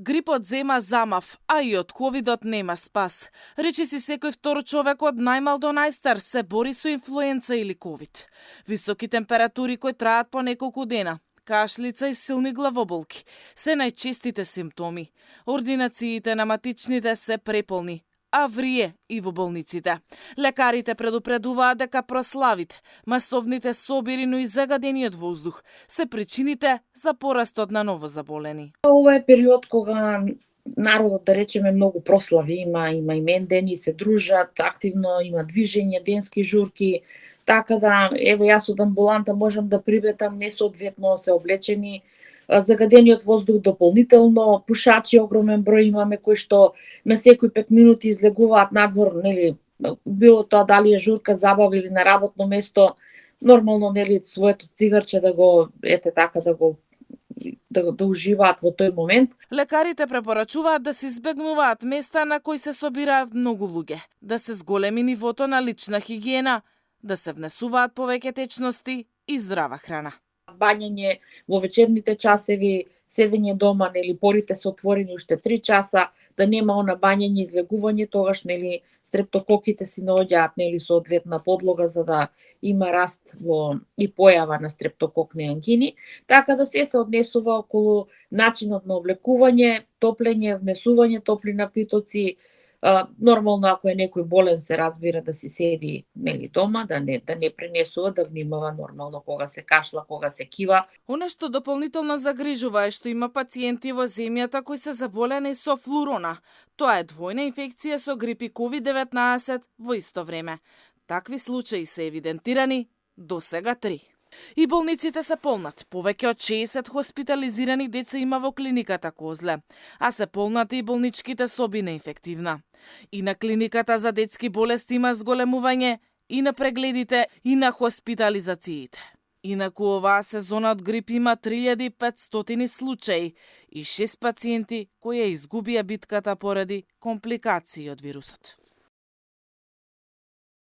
Грипот зема замав, а и од ковидот нема спас. Речи си секој втор човек од најмал до најстар се бори со инфлуенца или ковид. Високи температури кои траат по неколку дена, кашлица и силни главоболки се најчестите симптоми. Ординациите на матичните се преполни, а врие и во болниците. Лекарите предупредуваат дека прославите, масовните собири, но и загадениот воздух се причините за порастот на новозаболени. Ова е период кога народот, да речеме, многу прослави, има имендени, се дружат, активно има движење, денски журки, така да, ево јас од амбуланта можам да приметам несоодветно се облечени, загадениот воздух дополнително, пушачи огромен број имаме кои што на секои 5 минути излегуваат надвор, нели, било тоа дали е журка, забава или на работно место, нормално, нели, своето цигарче да го, така да уживаат во тој момент. Лекарите препорачуваат да се избегнуваат места на кои се собираат многу луѓе, да се зголеми нивото на лична хигиена, да се внесуваат повеќе течности и здрава храна. Бањење во вечерните часеви, седење дома, нели, порите се отворени уште 3 часа, да нема она бањење, излегување, тогаш, нели, стрептококите си наоѓаат, нели, соодветна подлога за да има раст во и појава на стрептококни ангини, така да се однесува околу начинот на облекување, топлење, внесување топли напитоци. Нормално, ако е некој болен, се разбира да си седи, нели, дома, да не пренесува, да внимава нормално кога се кашла, кога се кива. Оно што дополнително загрижува е што има пациенти во земјата кои се заболени со флурона. Тоа е двојна инфекција со грип и COVID-19 во исто време. Такви случаи се евидентирани до сега 3. И болниците се полнат. Повеќе од 60 хоспитализирани деца има во клиниката Козле, а се полнати и болничките соби на инфективна. И на клиниката за детски болести има зголемување и на прегледите и на хоспитализациите. Инаку оваа сезона од грип има 3500 случаи и 6 пациенти кои ја изгубија битката поради компликации од вирусот.